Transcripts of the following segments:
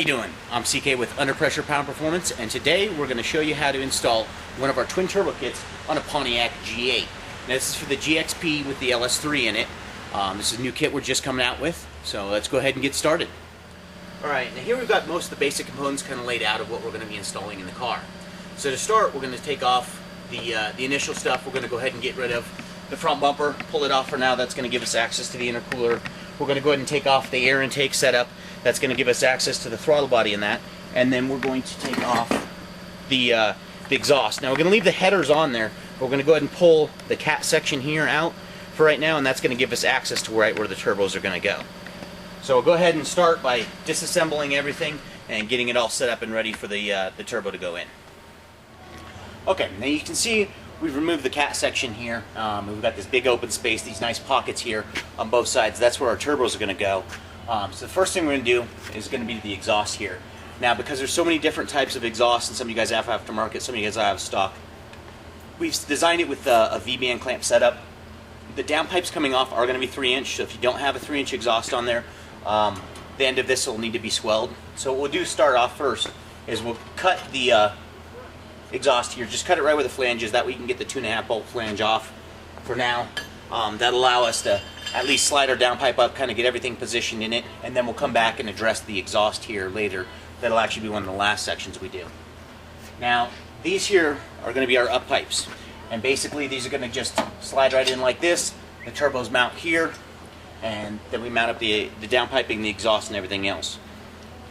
you doing? I'm CK with Under Pressure Pound Performance, and today we're going to show you how to install one of our twin turbo kits on a Pontiac G8. Now this is for the GXP with the LS3 in it. This is a new kit we're just coming out with, so let's go ahead and get started. Alright, now here we've got most of the basic components kind of laid out of what we're going to be installing in the car. So to start, we're going to take off the initial stuff. We're going to go ahead and get rid of the front bumper, pull it off for now. That's going to give us access to the intercooler. We're going to go ahead and take off the air intake setup. That's going to give us access to the throttle body in that. And then we're going to take off the exhaust. Now we're going to leave the headers on there. But we're going to go ahead and pull the cat section here out for right now, and that's going to give us access to right where the turbos are going to go. So we'll go ahead and start by disassembling everything and getting it all set up and ready for the turbo to go in. Okay, now you can see we've removed the cat section here. We've got this big open space, these nice pockets here on both sides. That's where our turbos are going to go. So the first thing we're going to do is going to be the exhaust here. Now, because there's so many different types of exhaust, and some of you guys have aftermarket, some of you guys have stock, we've designed it with a V-band clamp setup. The downpipes coming off are going to be 3-inch, so if you don't have a 3-inch exhaust on there, the end of this will need to be swelled. So what we'll do start off first is we'll cut the exhaust here. Just cut it right where the flange is. That way you can get the 2.5 bolt flange off for now. That'll allow us to at least slide our downpipe up, kind of get everything positioned in it, and then we'll come back and address the exhaust here later. That'll actually be one of the last sections we do. Now, these here are going to be our up pipes, and basically these are going to just slide right in like this. The turbos mount here, and then we mount up the downpiping, the exhaust, and everything else.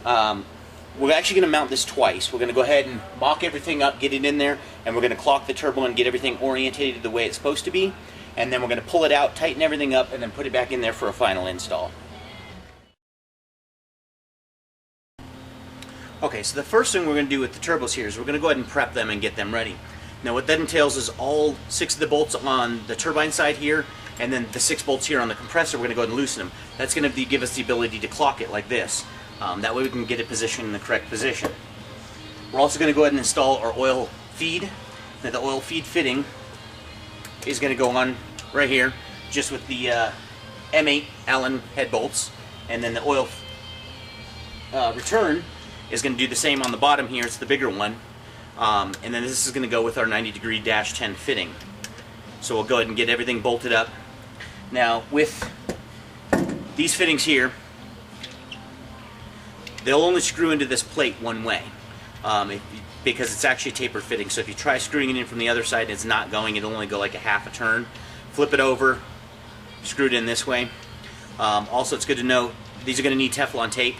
We're actually going to mount this twice. We're going to go ahead and mock everything up, get it in there, and we're going to clock the turbo and get everything orientated the way it's supposed to be. And then we're going to pull it out, tighten everything up, and then put it back in there for a final install. Okay, so the first thing we're going to do with the turbos here is we're going to go ahead and prep them and get them ready. Now what that entails is all 6 of the bolts on the turbine side here, and then the 6 bolts here on the compressor, we're going to go ahead and loosen them. That's going to give us the ability to clock it like this. That way we can get it positioned in the correct position. We're also going to go ahead and install our oil feed. Now the oil feed fitting is going to go on right here, just with the M8 Allen head bolts, and then the oil return is going to do the same on the bottom here. It's the bigger one, and then this is going to go with our 90-degree -10 fitting. So we'll go ahead and get everything bolted up. Now with these fittings here, they'll only screw into this plate one way. Because it's actually a tapered fitting. So if you try screwing it in from the other side and it's not going, it'll only go like a half a turn. Flip it over, screw it in this way. Also, it's good to know these are going to need Teflon tape.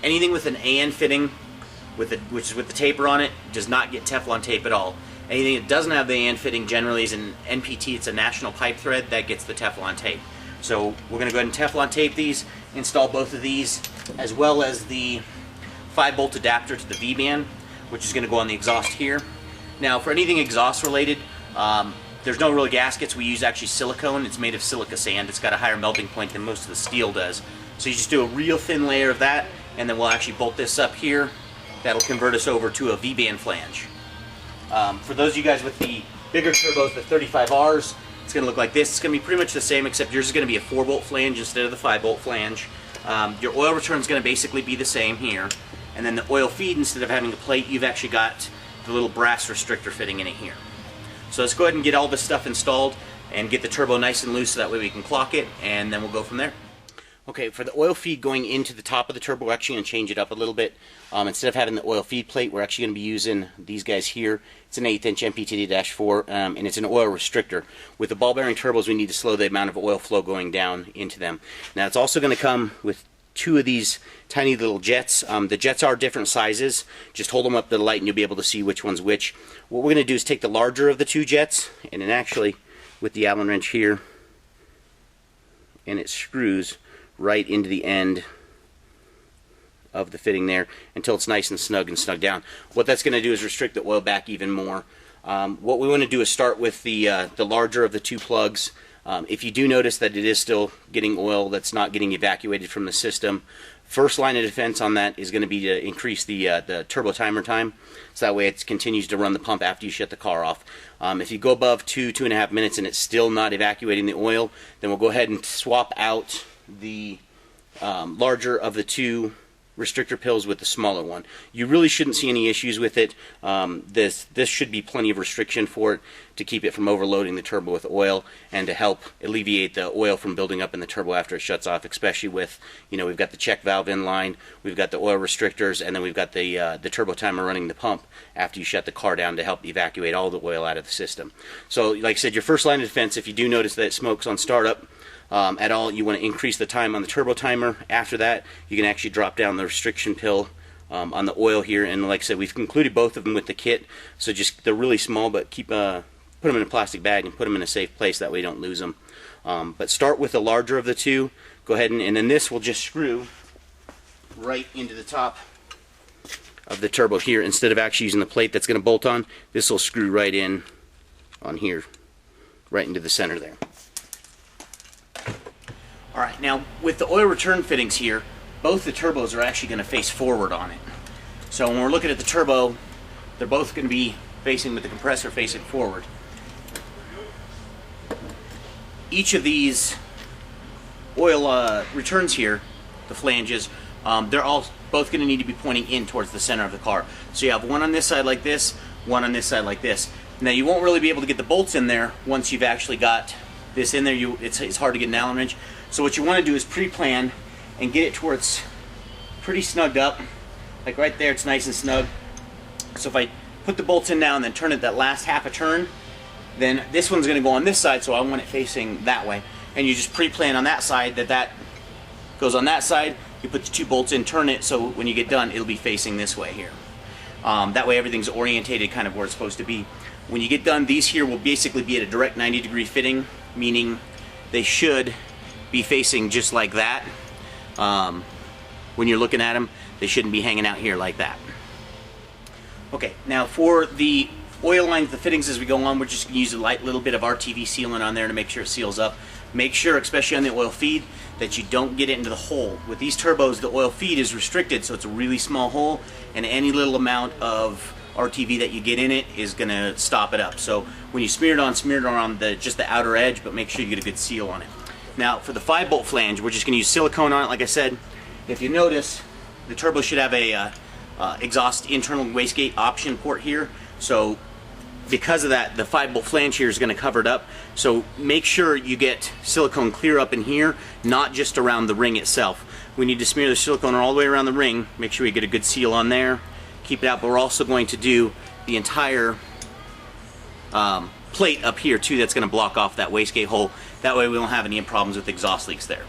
Anything with an AN fitting, which is with the taper on it, does not get Teflon tape at all. Anything that doesn't have the AN fitting generally is an NPT, it's a national pipe thread, that gets the Teflon tape. So we're going to go ahead and Teflon tape these, install both of these, as well as the 5-bolt adapter to the V-band, which is going to go on the exhaust here. Now for anything exhaust related, there's no real gaskets. We use actually silicone. It's made of silica sand. It's got a higher melting point than most of the steel does. So you just do a real thin layer of that, and then we'll actually bolt this up here. That'll convert us over to a V-band flange. For those of you guys with the bigger turbos, the 35Rs, it's going to look like this. It's going to be pretty much the same, except yours is going to be a 4-bolt flange instead of the 5-bolt flange. Your oil return is going to basically be the same here. And then the oil feed, instead of having a plate, you've actually got the little brass restrictor fitting in it here. So let's go ahead and get all this stuff installed and get the turbo nice and loose so that way we can clock it, and then we'll go from there. Okay, for the oil feed going into the top of the turbo, we're actually going to change it up a little bit. Instead of having the oil feed plate, we're actually going to be using these guys here. It's an 1/8-inch MPTD-4, and it's an oil restrictor. With the ball bearing turbos, we need to slow the amount of oil flow going down into them. Now it's also going to come with 2 of these tiny little jets. The jets are different sizes. Just hold them up to the light and you'll be able to see which one's which. What we're going to do is take the larger of the 2 jets, and then actually with the Allen wrench here, and it screws right into the end of the fitting there until it's nice and snug down. What that's going to do is restrict the oil back even more. What we want to do is start with the larger of the 2 plugs. If you do notice that it is still getting oil that's not getting evacuated from the system, first line of defense on that is going to be to increase the turbo timer time, so that way it continues to run the pump after you shut the car off. If you go above 2.5 minutes and it's still not evacuating the oil, then we'll go ahead and swap out the larger of the 2 restrictor pills with the smaller one. You really shouldn't see any issues with it. This should be plenty of restriction for it to keep it from overloading the turbo with oil and to help alleviate the oil from building up in the turbo after it shuts off, especially with, you know, we've got the check valve in line, we've got the oil restrictors, and then we've got the turbo timer running the pump after you shut the car down to help evacuate all the oil out of the system. So like I said, your first line of defense, if you do notice that it smokes on startup, at all, you want to increase the time on the turbo timer. After that, you can actually drop down the restriction pill on the oil here, and like I said, we've included both of them with the kit, so just they're really small, but keep put them in a plastic bag and put them in a safe place, that way you don't lose them. But start with the larger of the two. Go ahead and then this will just screw right into the top of the turbo here. Instead of actually using the plate that's going to bolt on, this will screw right in on here, right into the center there. Alright, now with the oil return fittings here, both the turbos are actually going to face forward on it. So when we're looking at the turbo, they're both going to be facing with the compressor facing forward. Each of these oil returns here, the flanges, they're all both going to need to be pointing in towards the center of the car. So you have one on this side like this, one on this side like this. Now you won't really be able to get the bolts in there once you've actually got this in there. It's hard to get an Allen wrench. So what you want to do is pre-plan and get it to where it's pretty snugged up. Like right there, it's nice and snug. So if I put the bolts in now and then turn it that last half a turn, then this one's going to go on this side, so I want it facing that way. And you just pre-plan on that side that goes on that side. You put the two bolts in, turn it, so when you get done, it'll be facing this way here. That way everything's orientated kind of where it's supposed to be. When you get done, these here will basically be at a direct 90-degree fitting, meaning they should be facing just like that. When you're looking at them, they shouldn't be hanging out here like that. Okay, now for the oil lines, the fittings as we go on, we're just going to use a light little bit of RTV sealant on there to make sure it seals up. Make sure, especially on the oil feed, that you don't get it into the hole. With these turbos, the oil feed is restricted, so it's a really small hole, and any little amount of RTV that you get in it is going to stop it up. So when you smear it on just the outer edge, but make sure you get a good seal on it. Now for the 5-bolt flange, we're just going to use silicone on it. Like I said, if you notice, the turbo should have a exhaust internal wastegate option port here. So because of that, the 5-bolt flange here is going to cover it up. So make sure you get silicone clear up in here, not just around the ring itself. We need to smear the silicone all the way around the ring. Make sure you get a good seal on there. Keep it out, but we're also going to do the entire plate up here too that's going to block off that wastegate hole. That way we won't have any problems with exhaust leaks there.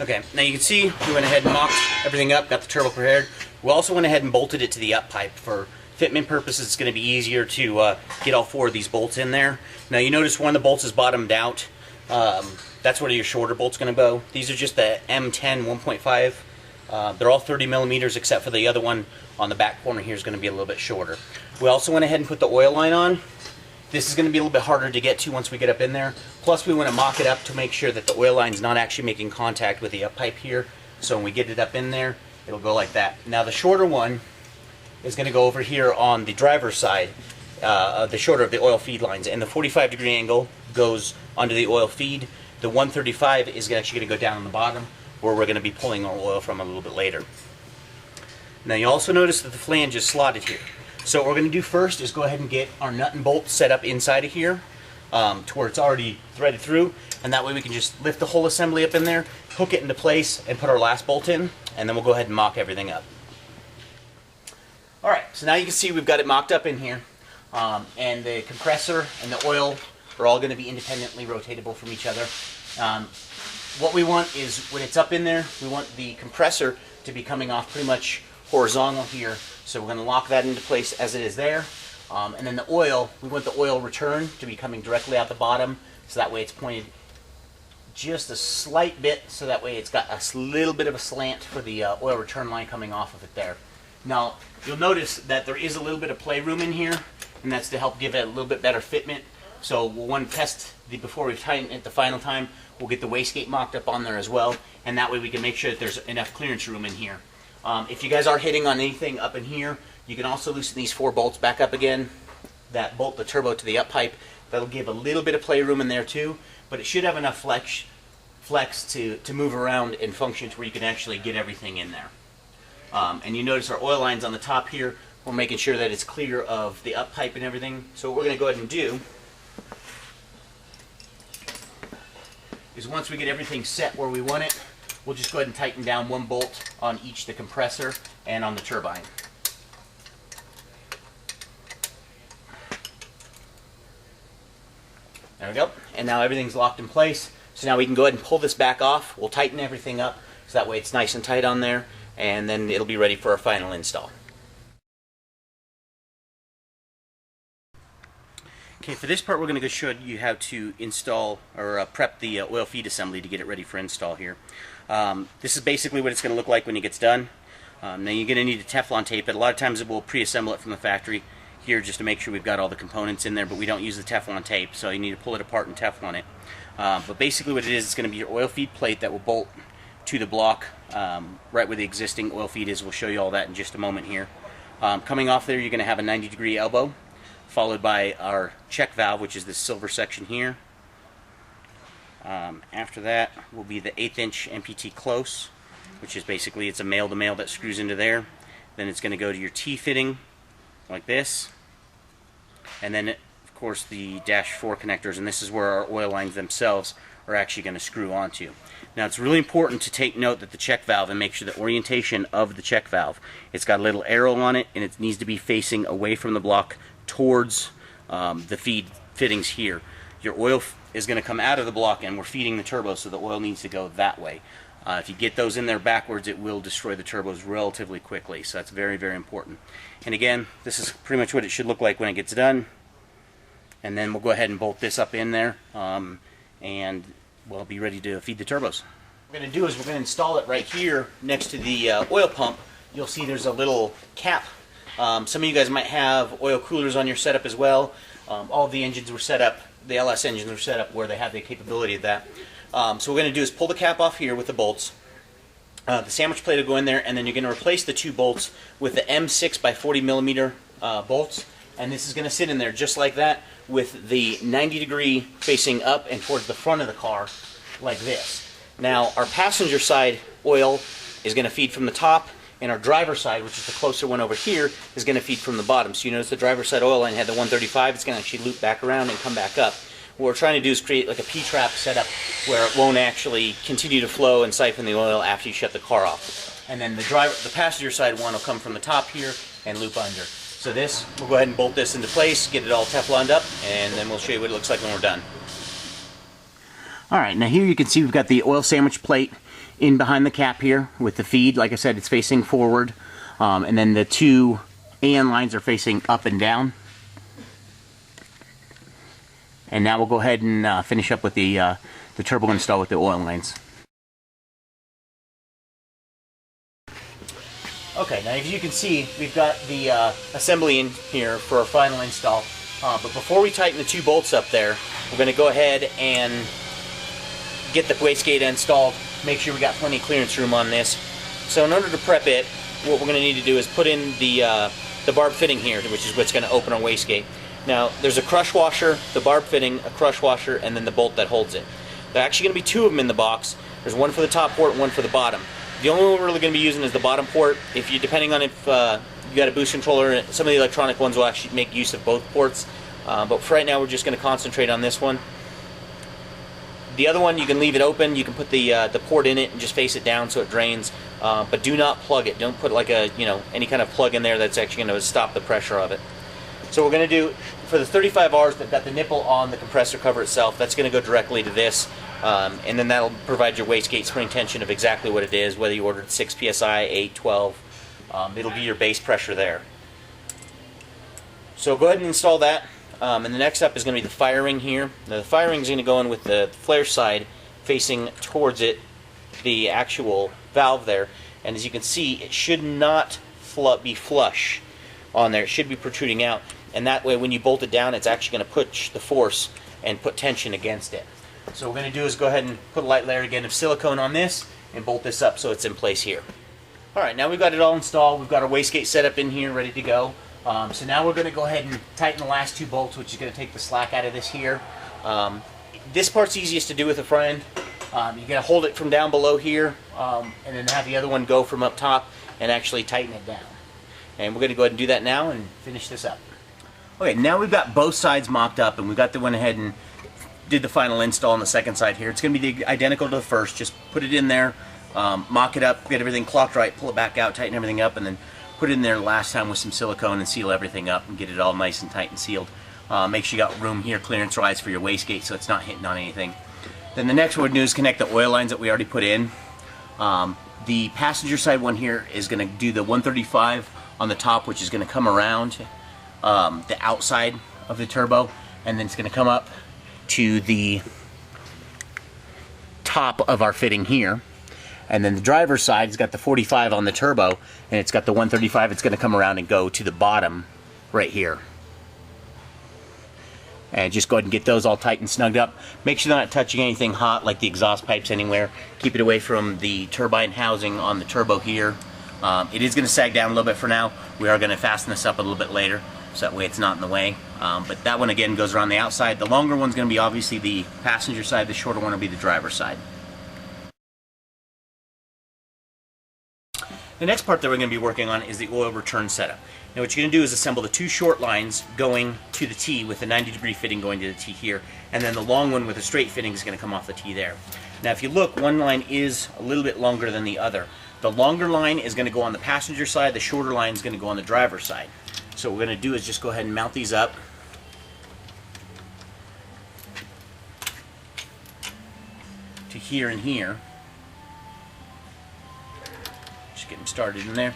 Okay, now you can see we went ahead and mocked everything up, got the turbo prepared. We also went ahead and bolted it to the up pipe. For fitment purposes, it's going to be easier to get all 4 of these bolts in there. Now you notice one of the bolts is bottomed out. That's where your shorter bolt's going to go. These are just the M10 1.5. They're all 30 millimeters except for the other one on the back corner here is going to be a little bit shorter. We also went ahead and put the oil line on. This is going to be a little bit harder to get to once we get up in there. Plus we want to mock it up to make sure that the oil line's not actually making contact with the up pipe here. So when we get it up in there, it'll go like that. Now the shorter one is going to go over here on the driver's side, the shorter of the oil feed lines. And the 45-degree angle goes onto the oil feed. The 135 is actually going to go down on the bottom, where we're going to be pulling our oil from a little bit later. Now you also notice that the flange is slotted here. So what we're going to do first is go ahead and get our nut and bolt set up inside of here to where it's already threaded through, and that way we can just lift the whole assembly up in there, hook it into place, and put our last bolt in, and then we'll go ahead and mock everything up. Alright, so now you can see we've got it mocked up in here, and the compressor and the oil are all going to be independently rotatable from each other. What we want is, when it's up in there, we want the compressor to be coming off pretty much horizontal here. So we're going to lock that into place as it is there. And then the oil, we want the oil return to be coming directly out the bottom, so that way it's pointed just a slight bit, so that way it's got a little bit of a slant for the oil return line coming off of it there. Now, you'll notice that there is a little bit of playroom in here, and that's to help give it a little bit better fitment. So we'll want to test before we tighten it the final time. We'll get the wastegate mocked up on there as well, and that way we can make sure that there's enough clearance room in here. If you guys are hitting on anything up in here, you can also loosen these 4 bolts back up again that bolt the turbo to the up pipe. That'll give a little bit of playroom in there too, but it should have enough flex flex to move around and function to where you can actually get everything in there. And you notice our oil lines on the top here, we're making sure that it's clear of the up pipe and everything. So what we're going to go ahead and do is once we get everything set where we want it, we'll just go ahead and tighten down one bolt on each the compressor and on the turbine. There we go. And now everything's locked in place. So now we can go ahead and pull this back off. We'll tighten everything up so that way it's nice and tight on there, and then it'll be ready for our final install. Okay, for this part we're going to show you how to install or prep the oil feed assembly to get it ready for install here. This is basically what it's going to look like when it gets done. Now you're going to need to Teflon tape it. A lot of times we'll pre-assemble it from the factory here just to make sure we've got all the components in there, but we don't use the Teflon tape, so you need to pull it apart and Teflon it. But basically what it is, it's going to be your oil feed plate that will bolt to the block right where the existing oil feed is. We'll show you all that in just a moment here. Coming off there, you're going to have a 90-degree elbow, followed by our check valve, which is this silver section here. After that will be the 1/8" MPT close, which is basically it's a male-to-male that screws into there. Then it's going to go to your T-fitting like this, and then of course the -4 connectors, and this is where our oil lines themselves are actually going to screw onto. Now it's really important to take note that the check valve, and make sure the orientation of the check valve, it's got a little arrow on it and it needs to be facing away from the block towards the feed fittings here. Your oil is going to come out of the block and we're feeding the turbo, so the oil needs to go that way. If you get those in there backwards, it will destroy the turbos relatively quickly, so that's very, very important. And again, this is pretty much what it should look like when it gets done. And then we'll go ahead and bolt this up in there, and we'll be ready to feed the turbos. What we're going to do is we're going to install it right here next to the oil pump. You'll see there's a little cap. Some of you guys might have oil coolers on your setup as well. All of the engines were set up, the LS engines were set up where they have the capability of that. So what we're going to do is pull the cap off here with the bolts. The sandwich plate will go in there, and then you're going to replace the two bolts with the M6 by 40 millimeter bolts. And this is going to sit in there just like that, with the 90-degree facing up and towards the front of the car, like this. Now, our passenger side oil is going to feed from the top, and our driver's side, which is the closer one over here, is going to feed from the bottom. So you notice the driver's side oil line had the 135. It's going to actually loop back around and come back up. What we're trying to do is create like a P-trap setup where it won't actually continue to flow and siphon the oil after you shut the car off. And then the passenger side one will come from the top here and loop under. So this, we'll go ahead and bolt this into place, get it all Tefloned up, and then we'll show you what it looks like when we're done. Alright, now here you can see we've got the oil sandwich plate in behind the cap here with the feed. Like I said, it's facing forward, and then the two AN lines are facing up and down. And now we'll go ahead and finish up with the turbo install with the oil lines. Okay, now as you can see, we've got the assembly in here for our final install. But before we tighten the two bolts up there, we're going to go ahead and get the wastegate installed. Make sure we got plenty of clearance room on this. So in order to prep it, what we're going to need to do is put in the barb fitting here, which is what's going to open our wastegate. Now, there's a crush washer, the barb fitting, a crush washer, and then the bolt that holds it. There are actually going to be two of them in the box. There's one for the top port and one for the bottom. The only one we're really going to be using is the bottom port. If you, depending on if you got a boost controller, some of the electronic ones will actually make use of both ports. But for right now, we're just going to concentrate on this one. The other one, you can leave it open. You can put the port in it and just face it down so it drains. But do not plug it. Don't put like a any kind of plug in there that's actually going to stop the pressure of it. So we're going to do, for the 35Rs that got the nipple on the compressor cover itself, that's going to go directly to this, and then that'll provide your wastegate spring tension of exactly what it is, whether you ordered 6 psi, 8, 12, it'll be your base pressure there. So go ahead and install that, and the next step is going to be the fire ring here. Now the fire ring is going to go in with the flare side facing towards it, the actual valve there, and as you can see, it should not be flush on there. It should be protruding out, and that way when you bolt it down, it's actually going to push the force and put tension against it. So what we're going to do is go ahead and put a light layer again of silicone on this and bolt this up so it's in place here. Alright, now we've got it all installed. We've got our wastegate set up in here ready to go. So now we're going to go ahead and tighten the last two bolts, which is going to take the slack out of this here. This part's easiest to do with the front end. You gotta hold it from down below here, and then have the other one go from up top and actually tighten it down. And we're gonna go ahead and do that now and finish this up. Okay, now we've got both sides mocked up, and we've got the one ahead and did the final install on the second side here. It's gonna be identical to the first. Just put it in there, mock it up, get everything clocked right, pull it back out, tighten everything up, and then put it in there last time with some silicone and seal everything up and get it all nice and tight and sealed. Make sure you got room here clearance-wise for your wastegate so it's not hitting on anything. Then the next one we're going to do is connect the oil lines that we already put in. The passenger side one here is going to do the 135 on the top, which is going to come around the outside of the turbo, and then it's going to come up to the top of our fitting here. And then the driver's side has got the 45 on the turbo, and it's got the 135. It's going to come around and go to the bottom right here. And just go ahead and get those all tight and snugged up. Make sure they're not touching anything hot like the exhaust pipes anywhere. Keep it away from the turbine housing on the turbo here. It is going to sag down a little bit for now. We are going to fasten this up a little bit later, so that way it's not in the way. But that one again goes around the outside. The longer one's going to be obviously the passenger side. The shorter one will be the driver's side. The next part that we're going to be working on is the oil return setup. Now what you're going to do is assemble the two short lines going to the T with the 90-degree fitting going to the T here, and then the long one with a straight fitting is going to come off the T there. Now if you look, one line is a little bit longer than the other. The longer line is going to go on the passenger side, the shorter line is going to go on the driver's side. So what we're going to do is just go ahead and mount these up. To here and here. Get them started in there,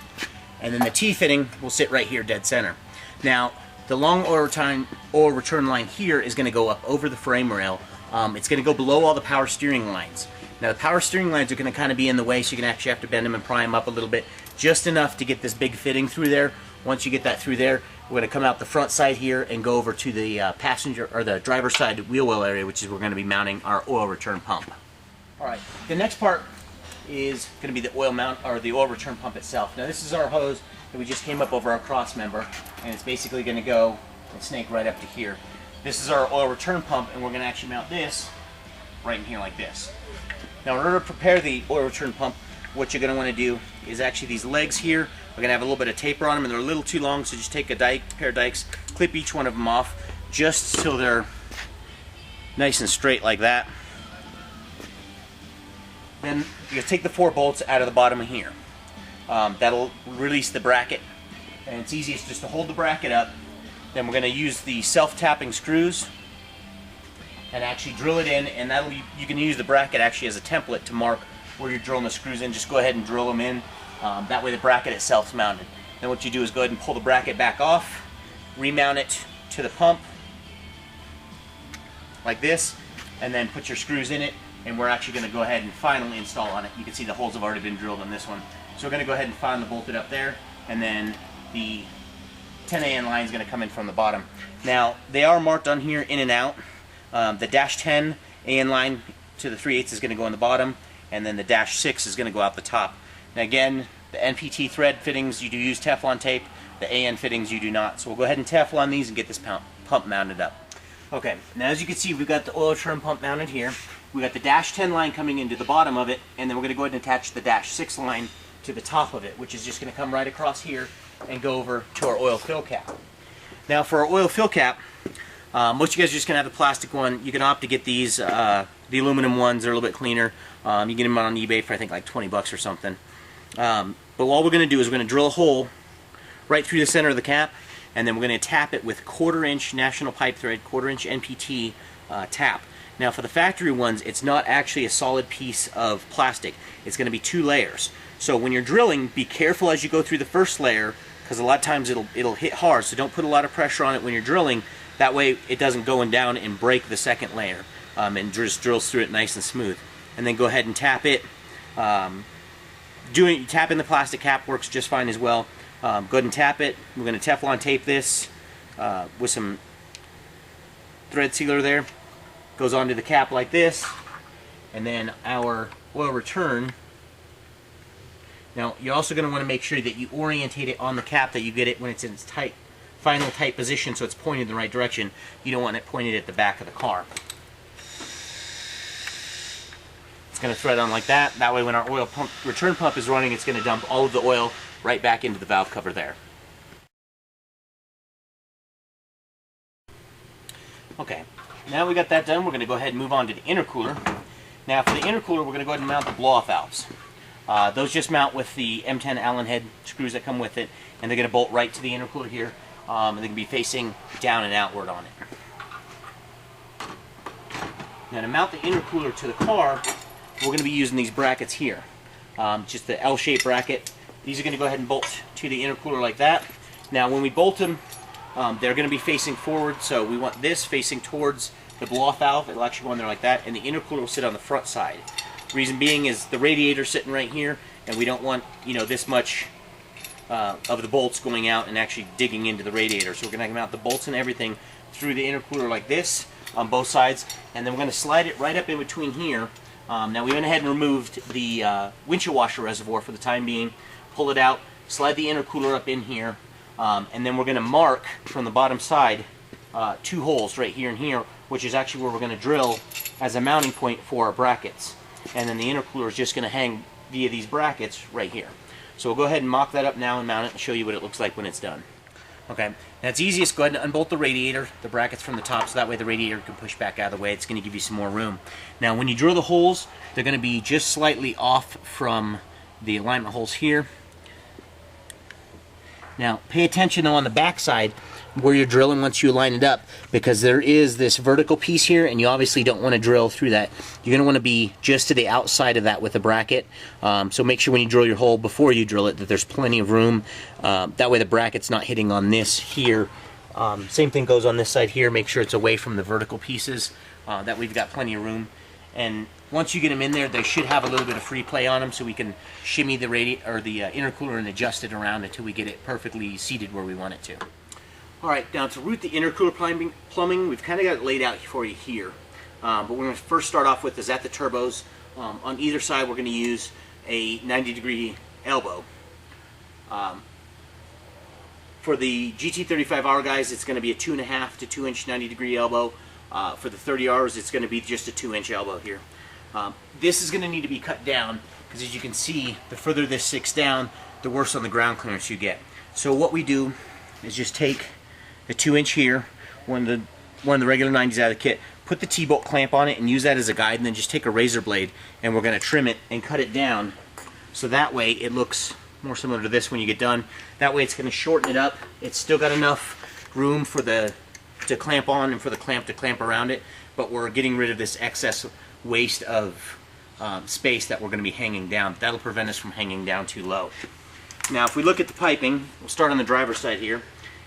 and then the T fitting will sit right here dead center. Now the long oil return line here is going to go up over the frame rail. It's going to go below all the power steering lines. Now the power steering lines are going to kind of be in the way, so you're going to actually have to bend them and pry them up a little bit, just enough to get this big fitting through there. Once you get that through there, we're going to come out the front side here and go over to the passenger or the driver's side wheel well area, which is where we're going to be mounting our oil return pump. All right, the next part is going to be the oil mount or the oil return pump itself. Now this is our hose that we just came up over our cross member, and it's basically going to go and snake right up to here. This is our oil return pump, and we're going to actually mount this right in here like this. Now in order to prepare the oil return pump, what you're going to want to do is actually these legs here are going to have a little bit of taper on them, and they're a little too long, so just take a pair of dikes, clip each one of them off just so they're nice and straight like that. Then you take the 4 bolts out of the bottom of here. That'll release the bracket, and it's easiest just to hold the bracket up. Then we're going to use the self-tapping screws and actually drill it in, and that'll you can use the bracket actually as a template to mark where you're drilling the screws in. Just go ahead and drill them in. That way the bracket itself is mounted. Then what you do is go ahead and pull the bracket back off, remount it to the pump like this, and then put your screws in it. And we're actually going to go ahead and finally install on it. You can see the holes have already been drilled on this one. So we're going to go ahead and finally bolt it up there, and then the 10 AN line is going to come in from the bottom. Now they are marked on here in and out. The dash 10 AN line to the 3/8 is going to go on the bottom, and then the dash 6 is going to go out the top. Now again, the NPT thread fittings you do use Teflon tape. The AN fittings you do not. So we'll go ahead and Teflon these and get this pump mounted up. Okay, now as you can see, we've got the oil return pump mounted here. We got the dash 10 line coming into the bottom of it, and then we're going to go ahead and attach the dash 6 line to the top of it, which is just going to come right across here and go over to our oil fill cap. Now for our oil fill cap, most of you guys are just going to have the plastic one. You can opt to get these, the aluminum ones. They're a little bit cleaner. You get them on eBay for I think like 20 bucks or something. But all we're going to do is we're going to drill a hole right through the center of the cap, and then we're going to tap it with 1/4 inch National Pipe Thread, 1/4 inch NPT tap. Now for the factory ones, it's not actually a solid piece of plastic. It's going to be 2 layers. So when you're drilling, be careful as you go through the first layer, because a lot of times it'll hit hard. So don't put a lot of pressure on it when you're drilling. That way it doesn't go down and break the second layer, and just drills through it nice and smooth. And then go ahead and tap it. Tapping the plastic cap works just fine as well. Go ahead and tap it. We're going to Teflon tape this with some thread sealer there. Goes onto the cap like this, and then our oil return. Now you're also going to want to make sure that you orientate it on the cap, that you get it when it's in its final tight position, so it's pointed in the right direction. You don't want it pointed at the back of the car. It's going to thread on like that. That way when our oil pump, return pump is running, it's going to dump all of the oil right back into the valve cover there. Okay, now we got that done, we're going to go ahead and move on to the intercooler. Now for the intercooler, we're going to go ahead and mount the blow-off valves. Those just mount with the M10 Allen head screws that come with it, and they're going to bolt right to the intercooler here, and they can be facing down and outward on it. Now to mount the intercooler to the car, we're going to be using these brackets here. Just the L-shaped bracket. These are going to go ahead and bolt to the intercooler like that. Now when we bolt them, they're going to be facing forward, so we want this facing towards the blow-off valve. It'll actually go on there like that, and the intercooler will sit on the front side. Reason being is the radiator sitting right here, and we don't want, you know, this much of the bolts going out and actually digging into the radiator. So we're going to mount the bolts and everything through the intercooler like this on both sides, and then we're going to slide it right up in between here. Now we went ahead and removed the windshield washer reservoir for the time being. Pull it out, slide the intercooler up in here, and then we're going to mark from the bottom side 2 holes right here and here, which is actually where we're going to drill as a mounting point for our brackets. And then the intercooler is just going to hang via these brackets right here. So we'll go ahead and mock that up now and mount it and show you what it looks like when it's done. Okay, now it's easiest, go ahead and unbolt the radiator, the brackets from the top, so that way the radiator can push back out of the way. It's going to give you some more room. Now when you drill the holes, they're going to be just slightly off from the alignment holes here. Now pay attention though on the back side where you're drilling once you line it up, because there is this vertical piece here, and you obviously don't want to drill through that. You're going to want to be just to the outside of that with a bracket. So make sure when you drill your hole before you drill it that there's plenty of room. That way the bracket's not hitting on this here. Same thing goes on this side here. Make sure it's away from the vertical pieces. That we've got plenty of room. And once you get them in there, they should have a little bit of free play on them, so we can shimmy the intercooler and adjust it around until we get it perfectly seated where we want it to. Alright, now to route the intercooler plumbing, we've kind of got it laid out for you here. But we're going to first start off with is at the turbos. On either side we're going to use a 90-degree elbow. For the GT35R guys, it's going to be a 2.5 to 2 inch 90-degree elbow. For the 30Rs, it's going to be just a 2-inch elbow here. This is going to need to be cut down, because as you can see, the further this sticks down, the worse on the ground clearance you get. So what we do is just take the 2-inch here, one of the regular 90s out of the kit, put the T-bolt clamp on it and use that as a guide, and then just take a razor blade and we're going to trim it and cut it down, so that way it looks more similar to this when you get done. That way it's going to shorten it up. It's still got enough room for the to clamp on and for the clamp to clamp around it, but we're getting rid of this excess waste of space that we're going to be hanging down. That'll prevent us from hanging down too low. Now if we look at the piping, we'll start on the driver's side here.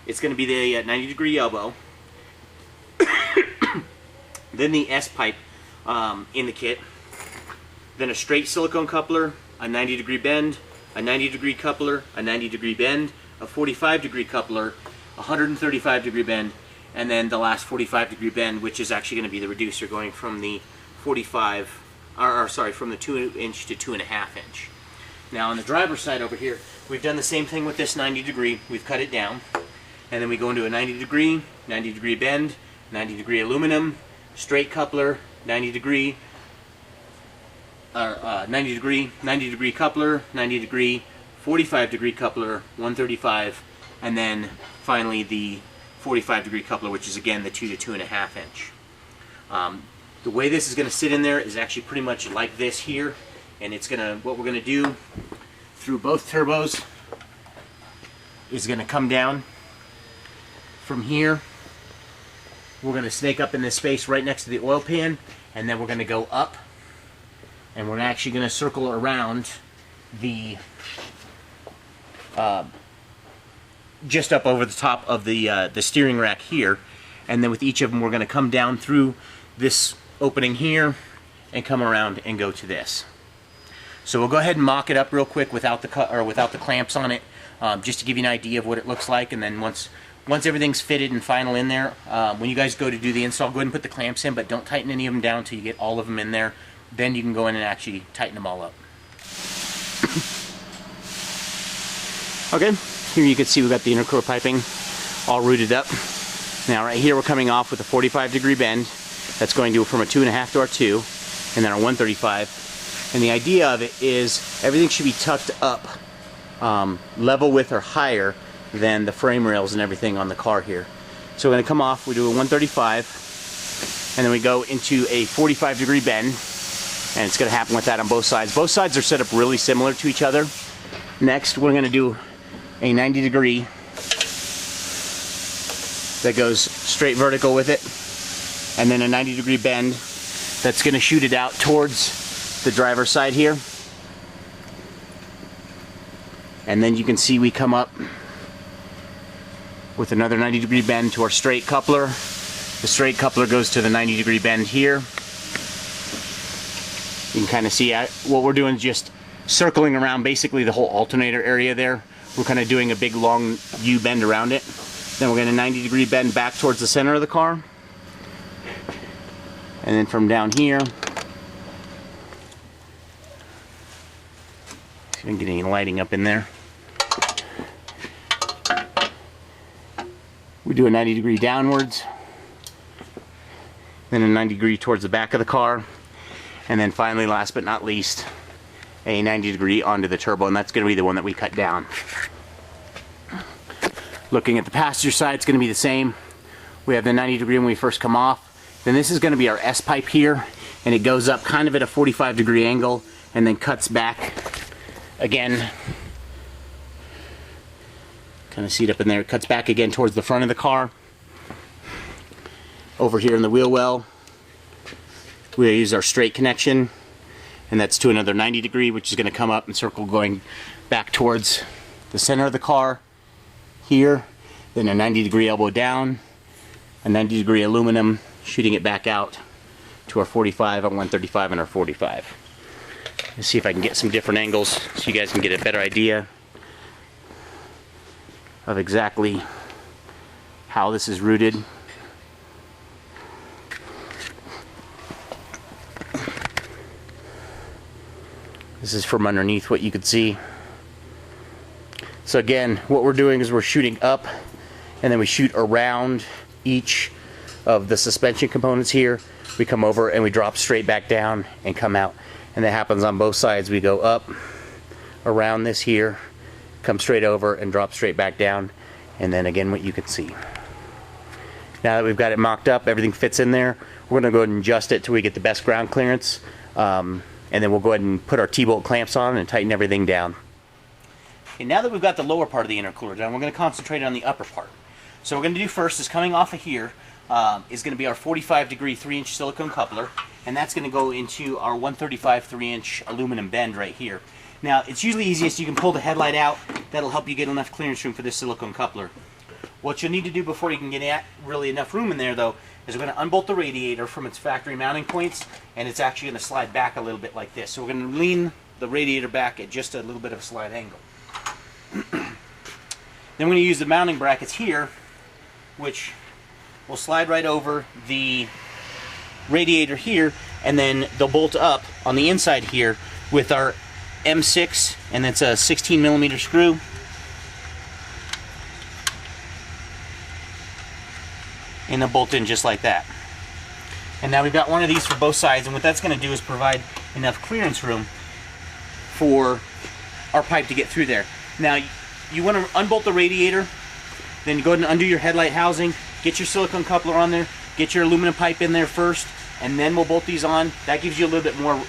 It's going to be the 90-degree elbow, then the S-pipe in the kit, then a straight silicone coupler, a 90-degree bend, a 90-degree coupler, a 90-degree bend, a 45-degree coupler, a 135-degree bend, and then the last 45-degree bend, which is actually going to be the reducer, going from the from the 2-inch to 2.5-inch. Now on the driver's side over here, we've done the same thing with this 90-degree. We've cut it down, and then we go into a 90-degree bend, 90-degree aluminum, straight coupler, 90-degree, 90-degree coupler, 90-degree, 45-degree coupler, 135, and then finally the 45-degree coupler, which is again the 2 to 2.5-inch. The way this is going to sit in there is actually pretty much like this here, and it's gonna, what we're going to do through both turbos is going to come down from here. We're going to snake up in this space right next to the oil pan, and then we're going to go up, and we're actually going to circle around the just up over the top of the steering rack here, and then with each of them we're going to come down through this opening here and come around and go to this. So we'll go ahead and mock it up real quick without the clamps on it, just to give you an idea of what it looks like. And then once everything's fitted and final in there, when you guys go to do the install, go ahead and put the clamps in, but don't tighten any of them down until you get all of them in there. Then you can go in and actually tighten them all up. Okay, here you can see we've got the intercooler piping all routed up. Now right here we're coming off with a 45-degree bend. That's going to from a 2.5 to our 2, and then our 135. And the idea of it is everything should be tucked up level with or higher than the frame rails and everything on the car here. So we're going to come off, we do a 135, and then we go into a 45-degree bend, and it's going to happen with that on both sides. Both sides are set up really similar to each other. Next, we're going to do a 90-degree that goes straight vertical with it, and then a 90-degree bend that's going to shoot it out towards the driver's side here. And then you can see we come up with another 90-degree bend to our straight coupler. The straight coupler goes to the 90-degree bend here. You can kind of see what we're doing is just circling around basically the whole alternator area there. We're kind of doing a big long U bend around it. Then we're going to 90-degree bend back towards the center of the car. And then from down here, see if I can get any lighting up in there. We do a 90-degree downwards, then a 90-degree towards the back of the car, and then finally, last but not least, a 90-degree onto the turbo, and that's going to be the one that we cut down. Looking at the passenger side, it's going to be the same. We have the 90-degree when we first come off. Then this is going to be our S-pipe here, and it goes up kind of at a 45-degree angle, and then cuts back again. Kind of see it up in there. It cuts back again towards the front of the car. Over here in the wheel well, we use our straight connection, and that's to another 90-degree, which is going to come up and circle going back towards the center of the car here. Then a 90-degree elbow down, a 90-degree aluminum, shooting it back out to our 45 on 135 and our 45. Let's see if I can get some different angles so you guys can get a better idea of exactly how this is routed. This is from underneath what you could see. So again, what we're doing is we're shooting up, and then we shoot around each of the suspension components here. We come over and we drop straight back down and come out. And that happens on both sides. We go up around this here, come straight over and drop straight back down, and then again what you can see. Now that we've got it mocked up, everything fits in there, we're going to go ahead and adjust it till we get the best ground clearance, and then we'll go ahead and put our T-bolt clamps on and tighten everything down. Okay, now that we've got the lower part of the intercooler done, we're going to concentrate on the upper part. So what we're going to do first is coming off of here is going to be our 45-degree 3-inch silicone coupler, and that's going to go into our 135 3-inch aluminum bend right here. Now, it's usually easiest, you can pull the headlight out. That'll help you get enough clearance room for this silicone coupler. What you'll need to do before you can get really enough room in there, though, is we're going to unbolt the radiator from its factory mounting points, and it's actually going to slide back a little bit like this. So we're going to lean the radiator back at just a little bit of a slide angle. Then we're going to use the mounting brackets here, which will slide right over the radiator here, and then they'll bolt up on the inside here with our M6, and it's a 16mm screw. And they'll bolt in just like that. And now we've got one of these for both sides, and what that's going to do is provide enough clearance room for our pipe to get through there. Now, you want to unbolt the radiator, then go ahead and undo your headlight housing, get your silicone coupler on there, get your aluminum pipe in there first, and then we'll bolt these on. That gives you a little bit more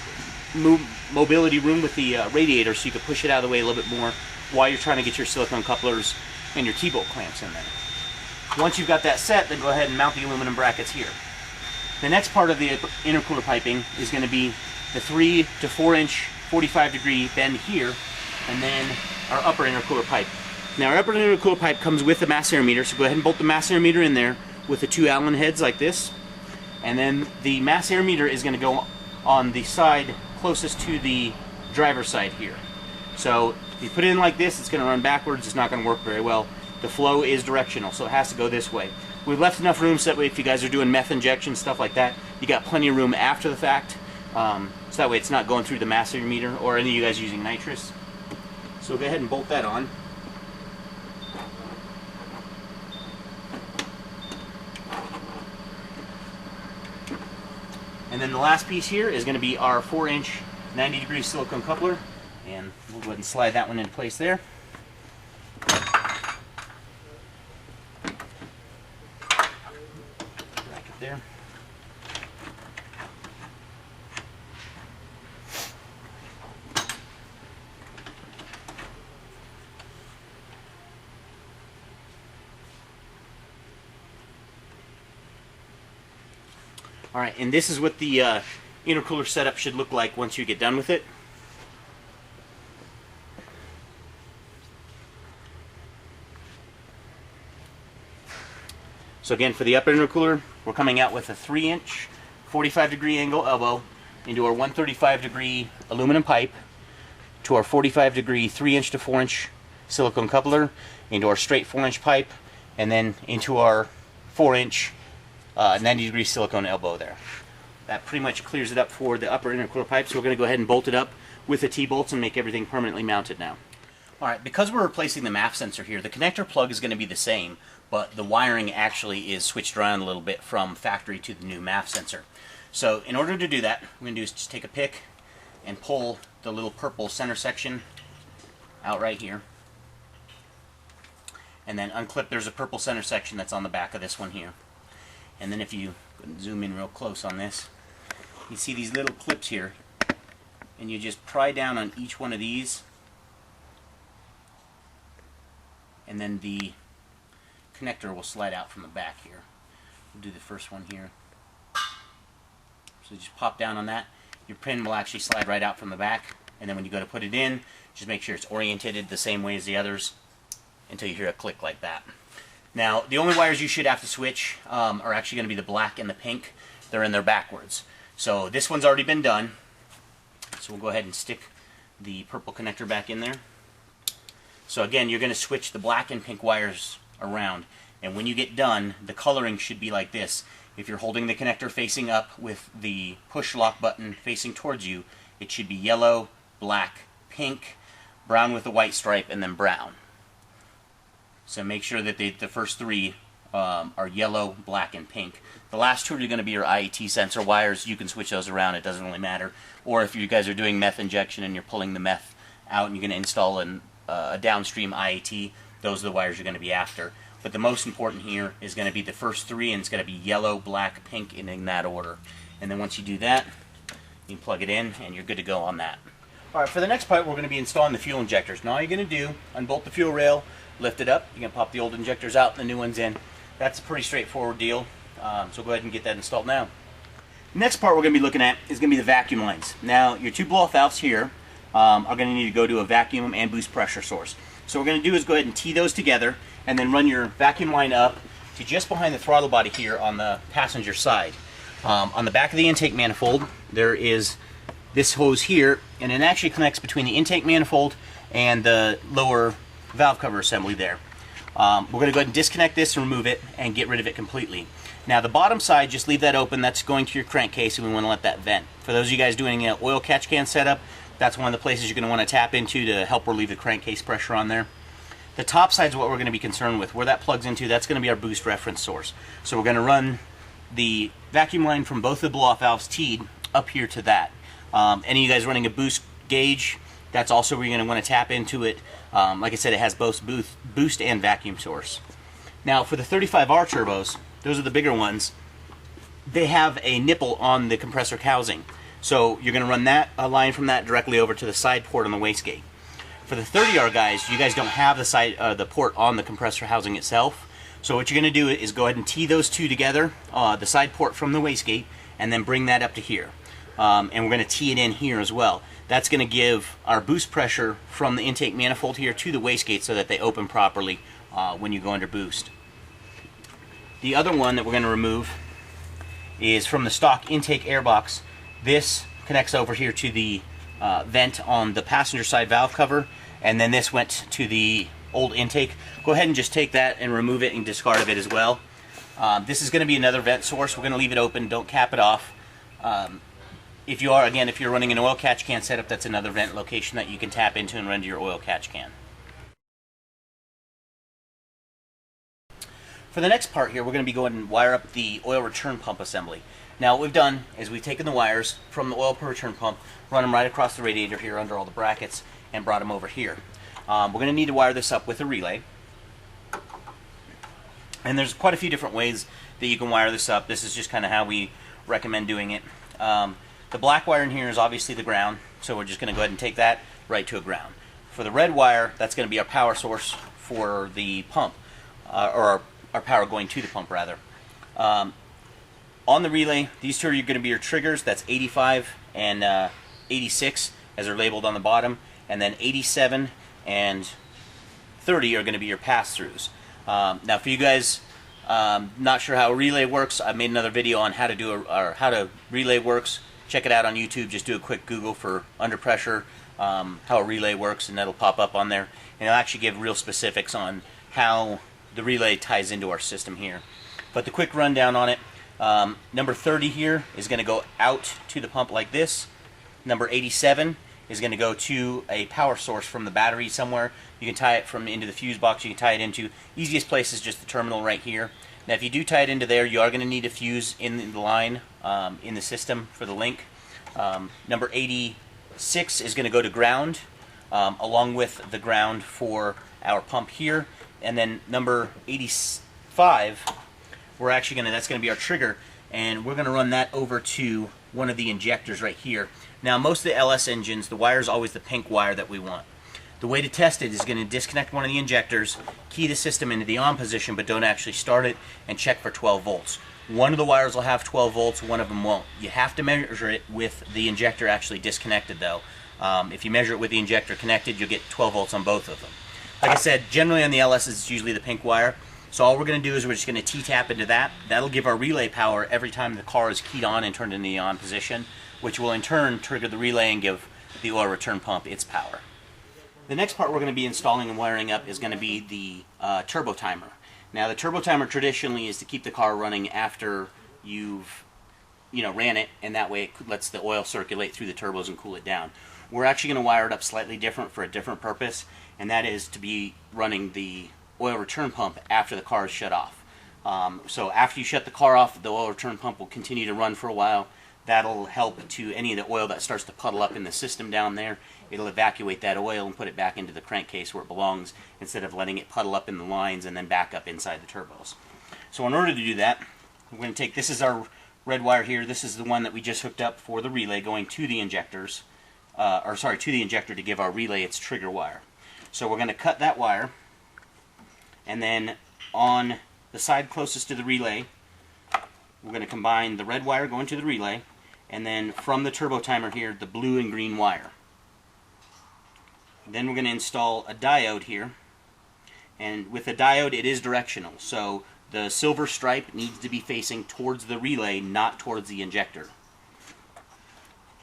mobility room with the radiator, so you can push it out of the way a little bit more while you're trying to get your silicone couplers and your T-bolt clamps in there. Once you've got that set, then go ahead and mount the aluminum brackets here. The next part of the intercooler piping is going to be the 3 to 4 inch 45-degree bend here, and then our upper intercooler pipe. Now, our upper intercooler pipe comes with the mass air meter, so go ahead and bolt the mass air meter in there with the 2 Allen heads like this. And then the mass air meter is going to go on the side closest to the driver's side here. So if you put it in like this, it's going to run backwards. It's not going to work very well. The flow is directional, so it has to go this way. We've left enough room so that way if you guys are doing meth injection, stuff like that, you got plenty of room after the fact. So that way it's not going through the mass air meter or any of you guys using nitrous. So go ahead and bolt that on. And then the last piece here is going to be our 4-inch 90-degree silicone coupler, and we'll go ahead and slide that one into place there. Bracket there. Alright, and this is what the intercooler setup should look like once you get done with it. So again, for the upper intercooler, we're coming out with a 3-inch 45-degree angle elbow into our 135-degree aluminum pipe, to our 45-degree 3-inch to 4-inch silicone coupler, into our straight 4-inch pipe, and then into our 4-inch 90-degree silicone elbow there. That pretty much clears it up for the upper intercooler pipe, so we're going to go ahead and bolt it up with the T-bolts and make everything permanently mounted now. Alright, because we're replacing the MAF sensor here, the connector plug is going to be the same, but the wiring actually is switched around a little bit from factory to the new MAF sensor. So in order to do that, what we're going to do is just take a pick and pull the little purple center section out right here. And then unclip, there's a purple center section that's on the back of this one here. And then if you zoom in real close on this, you see these little clips here, and you just pry down on each one of these, and then the connector will slide out from the back here. We'll do the first one here. So just pop down on that. Your pin will actually slide right out from the back, and then when you go to put it in, just make sure it's oriented the same way as the others until you hear a click like that. Now, the only wires you should have to switch are actually going to be the black and the pink. They're in there backwards. So this one's already been done. So we'll go ahead and stick the purple connector back in there. So again, you're going to switch the black and pink wires around. And when you get done, the coloring should be like this. If you're holding the connector facing up with the push lock button facing towards you, it should be yellow, black, pink, brown with a white stripe, and then brown. So make sure that the first three are yellow, black, and pink. The last two are going to be your IET sensor wires. You can switch those around. It doesn't really matter. Or if you guys are doing meth injection and you're pulling the meth out and you're going to install a downstream IET, those are the wires you're going to be after. But the most important here is going to be the first three, and it's going to be yellow, black, pink, and in that order. And then once you do that, you can plug it in, and you're good to go on that. Alright, for the next part, we're going to be installing the fuel injectors. Now all you're going to do, unbolt the fuel rail, lift it up, you can pop the old injectors out and the new ones in. That's a pretty straightforward deal, so go ahead and get that installed now. Next part we're going to be looking at is going to be the vacuum lines. Now your two blow-off valves here are going to need to go to a vacuum and boost pressure source. So what we're going to do is go ahead and tee those together and then run your vacuum line up to just behind the throttle body here on the passenger side. On the back of the intake manifold there is this hose here, and it actually connects between the intake manifold and the lower valve cover assembly there. We're going to go ahead and disconnect this and remove it and get rid of it completely. Now the bottom side, just leave that open. That's going to your crankcase, and we want to let that vent. For those of you guys doing an oil catch can setup, that's one of the places you're going to want to tap into to help relieve the crankcase pressure on there. The top side is what we're going to be concerned with. Where that plugs into, that's going to be our boost reference source. So we're going to run the vacuum line from both the blow-off valves teed up here to that. Any of you guys running a boost gauge, that's also where you're going to want to tap into it. Like I said, it has both boost and vacuum source. Now for the 35R turbos, those are the bigger ones, they have a nipple on the compressor housing. So you're going to run that line from that directly over to the side port on the wastegate. For the 30R guys, you guys don't have the port on the compressor housing itself. So what you're going to do is go ahead and tee those two together, the side port from the wastegate, and then bring that up to here. And we're going to tee it in here as well. That's going to give our boost pressure from the intake manifold here to the wastegate so that they open properly when you go under boost. The other one that we're going to remove is from the stock intake airbox. This connects over here to the vent on the passenger side valve cover, and then this went to the old intake. Go ahead and just take that and remove it and discard of it as well. This is going to be another vent source. We're going to leave it open, don't cap it off. If you're running an oil catch can setup, that's another vent location that you can tap into and run to your oil catch can. For the next part here, we're going to be going and wire up the oil return pump assembly. Now what we've done is we've taken the wires from the oil per return pump, run them right across the radiator here under all the brackets, and brought them over here. We're going to need to wire this up with a relay. And there's quite a few different ways that you can wire this up. This is just kind of how we recommend doing it. The black wire in here is obviously the ground, so we're just going to go ahead and take that right to a ground. For the red wire, that's going to be our power source for the pump, or our power going to the pump rather. On the relay, these two are going to be your triggers. That's 85 and 86 as they're labeled on the bottom, and then 87 and 30 are going to be your pass-throughs. Now for you guys not sure how a relay works, I made another video on how to do how to relay works. Check it out on YouTube. Just do a quick Google for under pressure, how a relay works, and that'll pop up on there, and it'll actually give real specifics on how the relay ties into our system here. But the quick rundown on it, number 30 here is going to go out to the pump like this. Number 87 is going to go to a power source from the battery somewhere. You can tie it into the fuse box. You can tie it into, easiest place is just the terminal right here. Now if you do tie it into there, you are going to need a fuse in the line in the system for the link. Number 86 is going to go to ground along with the ground for our pump here. And then number 85, we're actually going to, that's going to be our trigger, and we're going to run that over to one of the injectors right here. Now most of the LS engines, the wire is always the pink wire that we want. The way to test it is going to disconnect one of the injectors, key the system into the on position, but don't actually start it, and check for 12 volts. One of the wires will have 12 volts, one of them won't. You have to measure it with the injector actually disconnected though. If you measure it with the injector connected, you'll get 12 volts on both of them. Like I said, generally on the LS it's usually the pink wire. So all we're going to do is we're just going to T-tap into that. That'll give our relay power every time the car is keyed on and turned into the on position, which will in turn trigger the relay and give the oil return pump its power. The next part we're going to be installing and wiring up is going to be the turbo timer. Now the turbo timer traditionally is to keep the car running after you've ran it, and that way it lets the oil circulate through the turbos and cool it down. We're actually going to wire it up slightly different for a different purpose, and that is to be running the oil return pump after the car is shut off. So after you shut the car off, the oil return pump will continue to run for a while. That'll help to any of the oil that starts to puddle up in the system down there. It'll evacuate that oil and put it back into the crankcase where it belongs, instead of letting it puddle up in the lines and then back up inside the turbos. So in order to do that, we're going to take, this is our red wire here. This is the one that we just hooked up for the relay going to the injectors, to the injector to give our relay its trigger wire. So we're going to cut that wire, and then on the side closest to the relay, we're going to combine the red wire going to the relay, and then from the turbo timer here, the blue and green wire. Then we're going to install a diode here, and with the diode it is directional, so the silver stripe needs to be facing towards the relay, not towards the injector.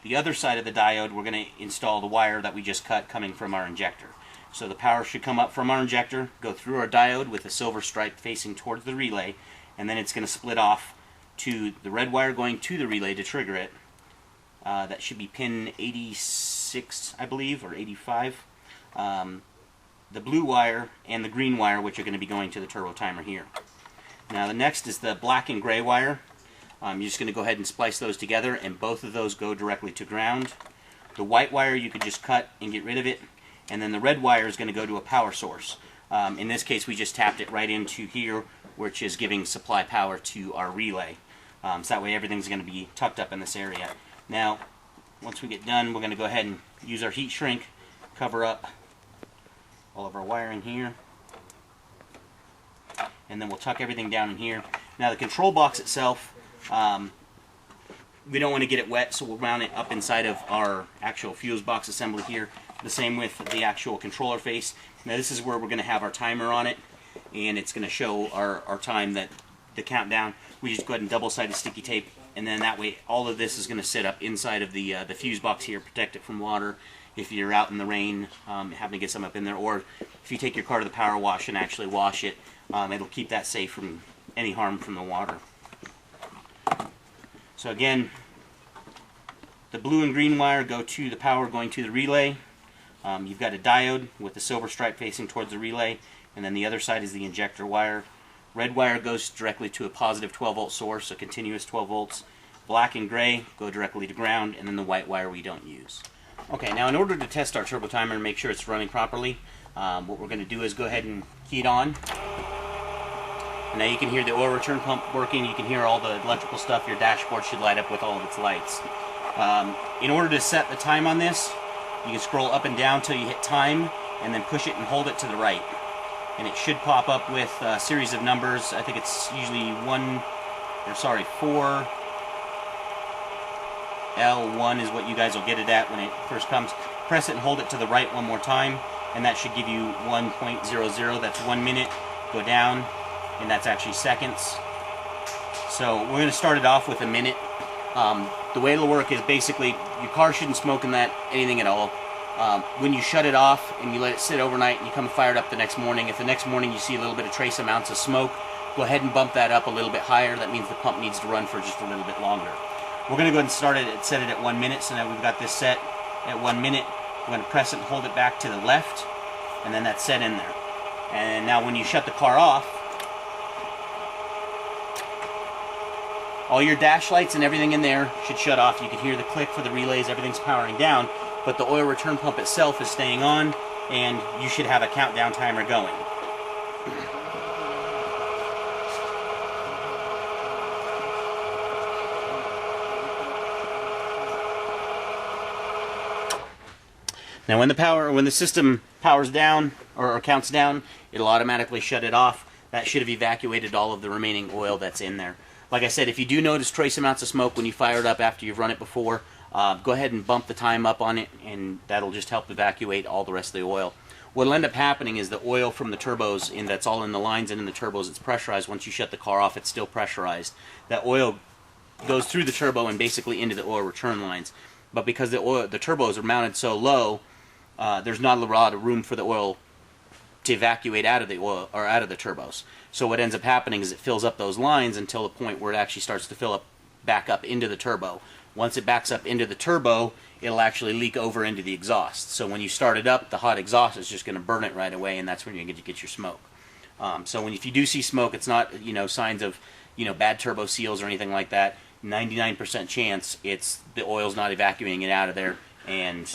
The other side of the diode, we're going to install the wire that we just cut coming from our injector. So the power should come up from our injector, go through our diode with the silver stripe facing towards the relay, and then it's going to split off to the red wire going to the relay to trigger it. That should be pin 86, I believe, or 85. The blue wire and the green wire, which are going to be going to the turbo timer here. Now the next is the black and gray wire. You're just going to go ahead and splice those together, and both of those go directly to ground. The white wire you could just cut and get rid of it, and then the red wire is going to go to a power source. In this case we just tapped it right into here, which is giving supply power to our relay. So that way everything's going to be tucked up in this area. Now once we get done, we're going to go ahead and use our heat shrink, cover up all of our wiring here, and then we'll tuck everything down in here. Now the control box itself, we don't want to get it wet, so we'll mount it up inside of our actual fuse box assembly here. The same with the actual controller face. Now this is where we're going to have our timer on it, and it's going to show our time, that the countdown. We just go ahead and double-sided sticky tape, and then that way all of this is going to sit up inside of the fuse box here, protect it from water. If you're out in the rain, having to get some up in there, or if you take your car to the power wash and actually wash it, it'll keep that safe from any harm from the water. So again, the blue and green wire go to the power going to the relay. You've got a diode with the silver stripe facing towards the relay, and then the other side is the injector wire. Red wire goes directly to a positive 12 volt source, a continuous 12 volts. Black and gray go directly to ground, and then the white wire we don't use. Okay, now in order to test our turbo timer and make sure it's running properly, what we're going to do is go ahead and key it on. And now you can hear the oil return pump working, you can hear all the electrical stuff, your dashboard should light up with all of its lights. In order to set the time on this, you can scroll up and down till you hit time, and then push it and hold it to the right. And it should pop up with a series of numbers. I think it's usually 4. L1 is what you guys will get it at when it first comes. Press it and hold it to the right one more time, and that should give you 1.00. That's 1 minute. Go down, and that's actually seconds. So we're going to start it off with a minute. The way it'll work is basically your car shouldn't smoke in that anything at all. When you shut it off and you let it sit overnight and you come fire it up the next morning, if the next morning you see a little bit of trace amounts of smoke, go ahead and bump that up a little bit higher. That means the pump needs to run for just a little bit longer. We're going to go ahead and set it at 1 minute, so now we've got this set at 1 minute. We're going to press it and hold it back to the left, and then that's set in there. And now when you shut the car off, all your dash lights and everything in there should shut off. You can hear the click for the relays, everything's powering down, but the oil return pump itself is staying on, and you should have a countdown timer going. Now when the system powers down or counts down, it'll automatically shut it off. That should have evacuated all of the remaining oil that's in there. Like I said, if you do notice trace amounts of smoke when you fire it up after you've run it before, go ahead and bump the time up on it, and that'll just help evacuate all the rest of the oil. What'll end up happening is the oil from the turbos, and that's all in the lines and in the turbos, it's pressurized. Once you shut the car off, it's still pressurized. That oil goes through the turbo and basically into the oil return lines. But because the turbos are mounted so low, there's not a lot of room for the oil to evacuate out of the oil or out of the turbos. So what ends up happening is it fills up those lines until the point where it actually starts to fill up back up into the turbo. Once it backs up into the turbo, it'll actually leak over into the exhaust. So when you start it up, the hot exhaust is just going to burn it right away, and that's when you're going to get your smoke. So if you do see smoke, it's not signs of bad turbo seals or anything like that. 99% chance it's the oil's not evacuating it out of there, and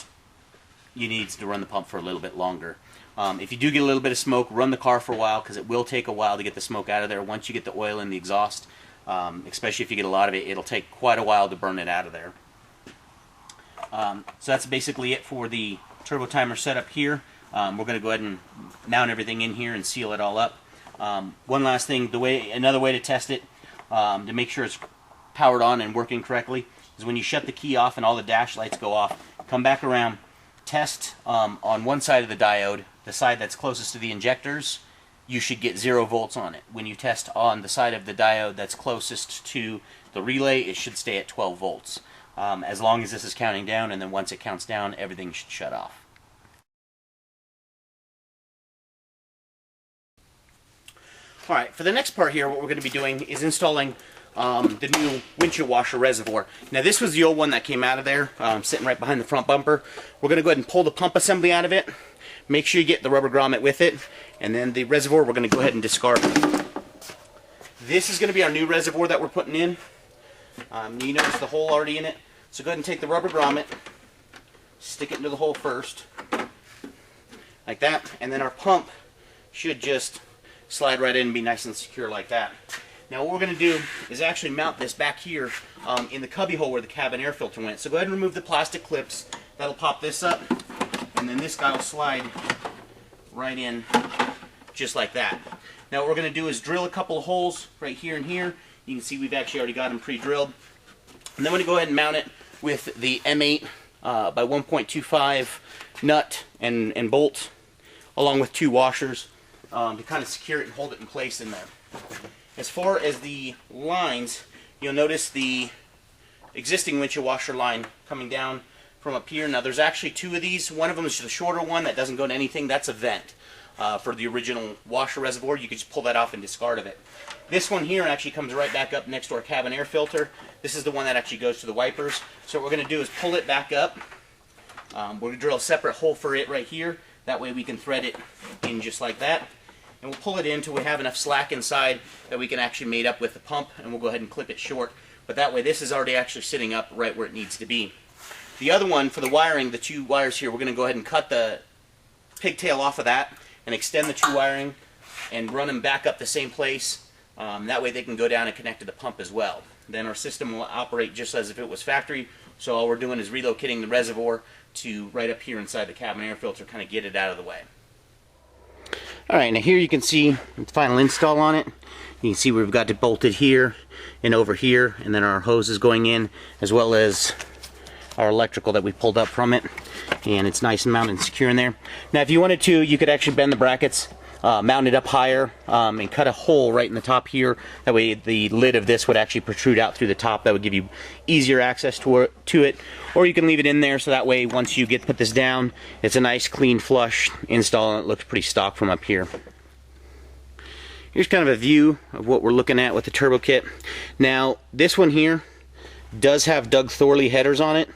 you need to run the pump for a little bit longer. If you do get a little bit of smoke, run the car for a while, because it will take a while to get the smoke out of there. Once you get the oil in the exhaust, especially if you get a lot of it, it'll take quite a while to burn it out of there. So that's basically it for the turbo timer setup here. We're going to go ahead and mount everything in here and seal it all up. One last thing, another way to test it, to make sure it's powered on and working correctly, is when you shut the key off and all the dash lights go off, come back around, test on one side of the diode, the side that's closest to the injectors, you should get 0 volts on it. When you test on the side of the diode that's closest to the relay, it should stay at 12 volts. As long as this is counting down, and then once it counts down, everything should shut off. Alright, for the next part here, what we're going to be doing is installing the new windshield washer reservoir. Now this was the old one that came out of there, sitting right behind the front bumper. We're going to go ahead and pull the pump assembly out of it. Make sure you get the rubber grommet with it, and then the reservoir we're going to go ahead and discard. This is going to be our new reservoir that we're putting in. You notice the hole already in it, so go ahead and take the rubber grommet, stick it into the hole first, like that, and then our pump should just slide right in and be nice and secure like that. Now what we're going to do is actually mount this back here in the cubby hole where the cabin air filter went. So go ahead and remove the plastic clips. That'll pop this up, and then this guy will slide right in just like that. Now what we're going to do is drill a couple of holes right here and here. You can see we've actually already got them pre-drilled. And then we're going to go ahead and mount it with the M8 by 1.25 nut and bolt, along with 2 washers to kind of secure it and hold it in place in there. As far as the lines, you'll notice the existing windshield washer line coming down from up here. Now there's actually 2 of these. One of them is the shorter one that doesn't go to anything. That's a vent for the original washer reservoir. You can just pull that off and discard of it. This one here actually comes right back up next to our cabin air filter. This is the one that actually goes to the wipers. So what we're going to do is pull it back up. We're going to drill a separate hole for it right here. That way we can thread it in just like that. And we'll pull it in until we have enough slack inside that we can actually mate up with the pump, and we'll go ahead and clip it short. but that way this is already actually sitting up right where it needs to be. The other one, for the wiring, the 2 wires here, we're going to go ahead and cut the pigtail off of that and extend the 2 wiring and run them back up the same place. That way they can go down and connect to the pump as well. Then our system will operate just as if it was factory, so all we're doing is relocating the reservoir to right up here inside the cabin air filter, kind of get it out of the way. Alright, now here you can see the final install on it. You can see we've got it bolted here and over here, and then our hose is going in, as well as our electrical that we pulled up from it, and it's nice and mounted and secure in there. Now if you wanted to, you could actually bend the brackets, mount it up higher, and cut a hole right in the top here. That way the lid of this would actually protrude out through the top. That would give you easier access to it. Or you can leave it in there, so that way once you put this down, it's a nice clean flush install and it looks pretty stock from up here. Here's kind of a view of what we're looking at with the turbo kit. Now this one here does have Doug Thorley headers on it.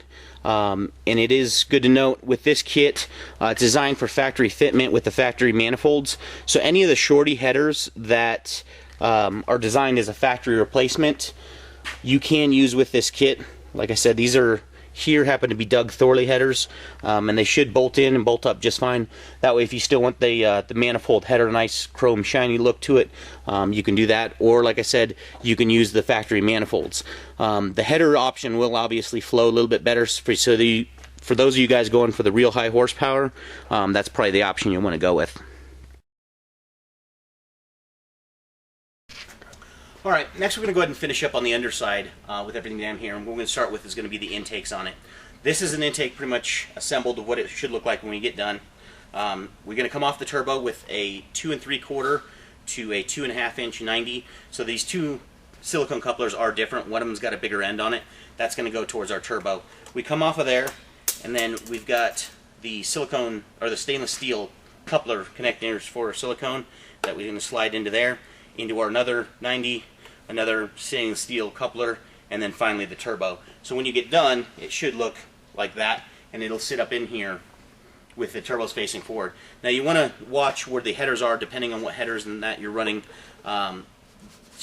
And it is good to note with this kit, it's designed for factory fitment with the factory manifolds. So any of the shorty headers that are designed as a factory replacement, you can use with this kit. Like I said, these are here happen to be Doug Thorley headers, and they should bolt in and bolt up just fine. That way if you still want the manifold header, nice chrome shiny look to it, you can do that. Or like I said, you can use the factory manifolds. The header option will obviously flow a little bit better, for those of you guys going for the real high horsepower, that's probably the option you want to go with. Alright, next we're going to go ahead and finish up on the underside with everything down here, and what we're going to start with is going to be the intakes on it. This is an intake pretty much assembled of what it should look like when we get done. We're going to come off the turbo with a 2 3/4 to a 2.5 inch 90. So these 2 silicone couplers are different. One of them's got a bigger end on it. That's going to go towards our turbo. We come off of there, and then we've got the silicone, or the stainless steel coupler connectors for silicone that we're going to slide into there, into our another 90, another stainless steel coupler, and then finally the turbo. So when you get done, it should look like that, and it'll sit up in here with the turbos facing forward. Now you want to watch where the headers are, depending on what headers and that you're running, to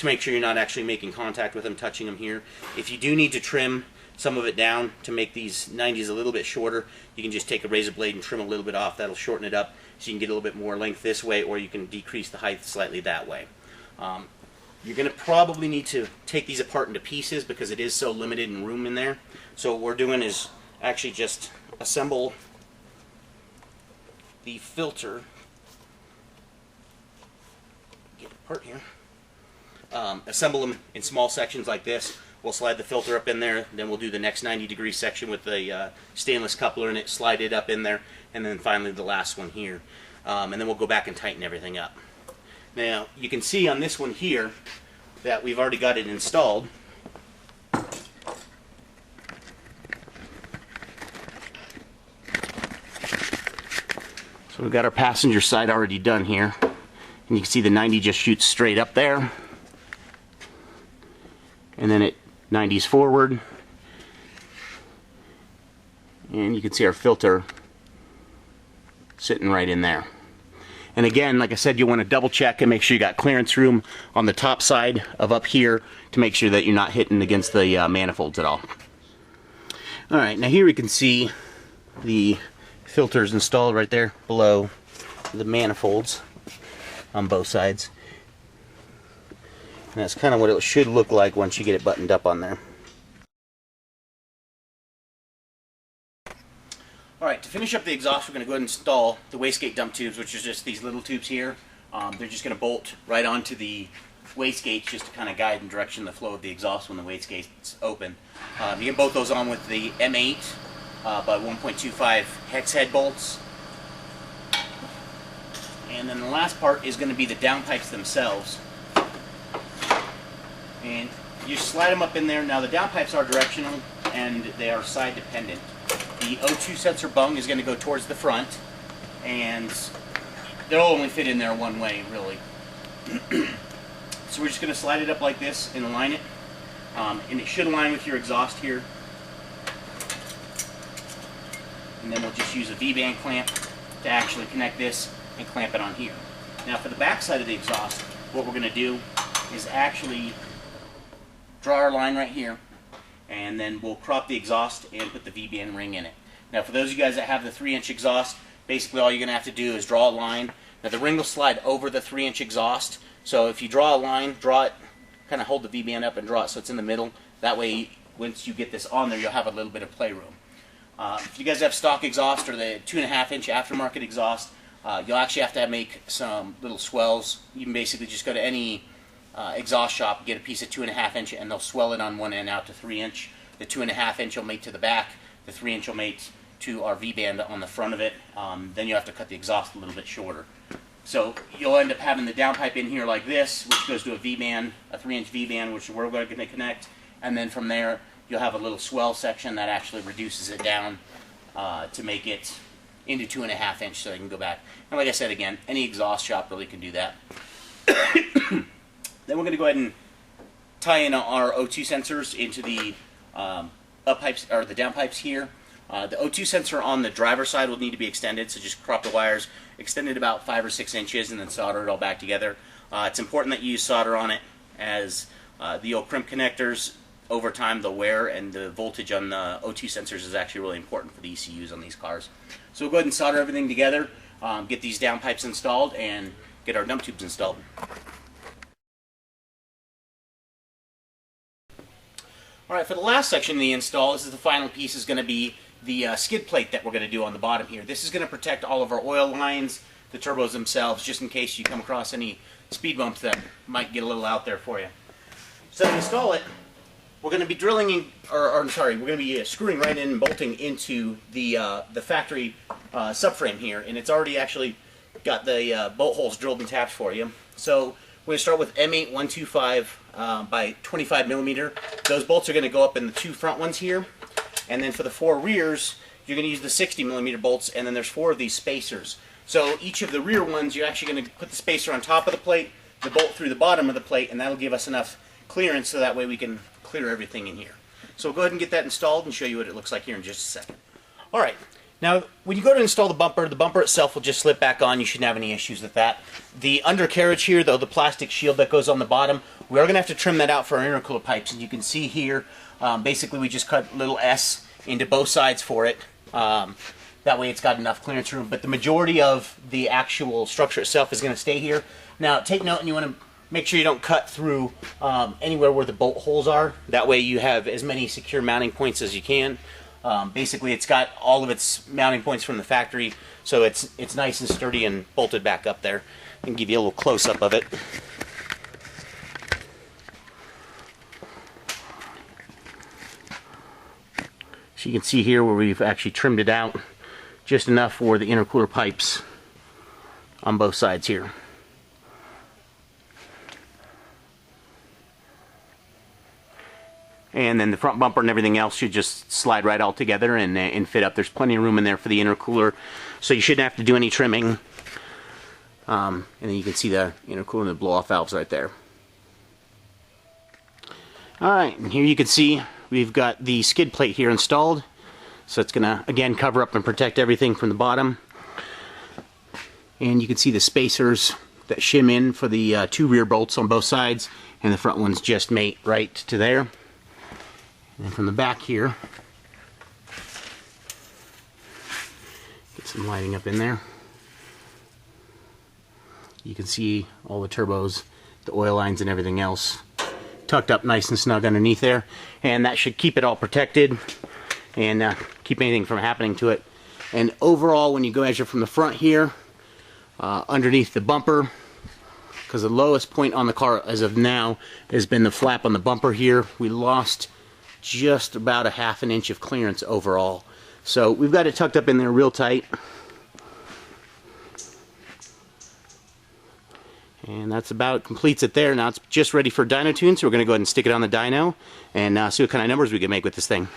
make sure you're not actually making contact with them, touching them here. If you do need to trim some of it down to make these 90s a little bit shorter, you can just take a razor blade and trim a little bit off. That'll shorten it up so you can get a little bit more length this way, or you can decrease the height slightly that way. You're going to probably need to take these apart into pieces because it is so limited in room in there. So what we're doing is actually just assemble the filter. Get it apart here. Assemble them in small sections like this. We'll slide the filter up in there, then we'll do the next 90-degree section with the stainless coupler in it, slide it up in there, and then finally the last one here. And then we'll go back and tighten everything up. Now, you can see on this one here that we've already got it installed. So we've got our passenger side already done here. And you can see the 90 just shoots straight up there. And then it 90s forward. And you can see our filter sitting right in there. And again, like I said, you want to double check and make sure you got clearance room on the top side of up here to make sure that you're not hitting against the manifolds at all. Alright, now here we can see the filters installed right there below the manifolds on both sides. And that's kind of what it should look like once you get it buttoned up on there. Alright, to finish up the exhaust, we're going to go ahead and install the wastegate dump tubes, which is just these little tubes here. They're just going to bolt right onto the wastegates just to kind of guide and direction the flow of the exhaust when the wastegate's open. You get both those on with the M8 by 1.25 hex head bolts. And then the last part is going to be the downpipes themselves. And you slide them up in there. Now the downpipes are directional and they are side dependent. The O2 sensor bung is going to go towards the front, and they'll only fit in there one way, really. So we're just going to slide it up like this and align it, and it should align with your exhaust here. And then we'll just use a V-band clamp to actually connect this and clamp it on here. Now for the back side of the exhaust, what we're going to do is actually draw our line right here, and then we'll crop the exhaust and put the V-band ring in it. Now for those of you guys that have the 3-inch exhaust, basically all you're going to have to do is draw a line. Now the ring will slide over the 3-inch exhaust, so if you draw a line, draw it, kind of hold the V-band up and draw it so it's in the middle. That way, once you get this on there, you'll have a little bit of playroom. If you guys have stock exhaust or the 2.5-inch aftermarket exhaust, you'll actually have to make some little swells. You can basically just go to any exhaust shop, get a piece of 2.5-inch, and they'll swell it on one end out to 3-inch. The 2.5-inch will mate to the back. The 3-inch will mate to our V-band on the front of it. Then you have to cut the exhaust a little bit shorter. So you'll end up having the downpipe in here like this, which goes to a V-band, a 3-inch V-band, which we're going to connect. And then from there, you'll have a little swell section that actually reduces it down to make it into 2.5-inch so they can go back. And like I said again, any exhaust shop really can do that. Then we're going to go ahead and tie in our O2 sensors into the up pipes or the down pipes here. The O2 sensor on the driver's side will need to be extended, so just crop the wires, extend it about 5 or 6 inches, and then solder it all back together. It's important that you use solder on it, as the old crimp connectors, over time, the wear and the voltage on the O2 sensors is actually really important for the ECUs on these cars. So we'll go ahead and solder everything together, get these down pipes installed, and get our dump tubes installed. Alright, for the last section of the install, this is the final piece, is going to be the skid plate that we're going to do on the bottom here. This is going to protect all of our oil lines, the turbos themselves, just in case you come across any speed bumps that might get a little out there for you. So to install it, we're going to be drilling, we're going to be screwing right in and bolting into the factory subframe here, and it's already actually got the bolt holes drilled and tapped for you. So we're going to start with M8 125 by 25 millimeter. Those bolts are going to go up in the 2 front ones here, and then for the 4 rears, you're going to use the 60 millimeter bolts, and then there's 4 of these spacers. So each of the rear ones, you're actually going to put the spacer on top of the plate, the bolt through the bottom of the plate, and that'll give us enough clearance so that way we can clear everything in here. So we'll go ahead and get that installed and show you what it looks like here in just a second. Alright, now when you go to install the bumper itself will just slip back on. You shouldn't have any issues with that. The undercarriage here, though, the plastic shield that goes on the bottom, we are going to have to trim that out for our intercooler pipes. And you can see here, basically we just cut a little S into both sides for it. That way it's got enough clearance room. But the majority of the actual structure itself is going to stay here. Now take note, and you want to make sure you don't cut through anywhere where the bolt holes are. That way you have as many secure mounting points as you can. Basically it's got all of its mounting points from the factory, so it's nice and sturdy and bolted back up there. I can give you a little close-up of it. So you can see here where we've actually trimmed it out just enough for the intercooler pipes on both sides here. And then the front bumper and everything else should just slide right all together and fit up. There's plenty of room in there for the intercooler, so you shouldn't have to do any trimming. And then you can see the intercooler and the blow-off valves right there. Alright, and here you can see we've got the skid plate here installed. So it's going to, again, cover up and protect everything from the bottom. And you can see the spacers that shim in for the 2 rear bolts on both sides, and the front ones just mate right to there. And from the back here, get some lighting up in there. You can see all the turbos, the oil lines and everything else tucked up nice and snug underneath there, and that should keep it all protected and keep anything from happening to it. And overall, when you go measure from the front here, underneath the bumper, because the lowest point on the car as of now has been the flap on the bumper here, we lost just about a ½ inch of clearance overall. So we've got it tucked up in there real tight. And that's about completes it there. Now it's just ready for dyno tune, so we're going to go ahead and stick it on the dyno and see what kind of numbers we can make with this thing.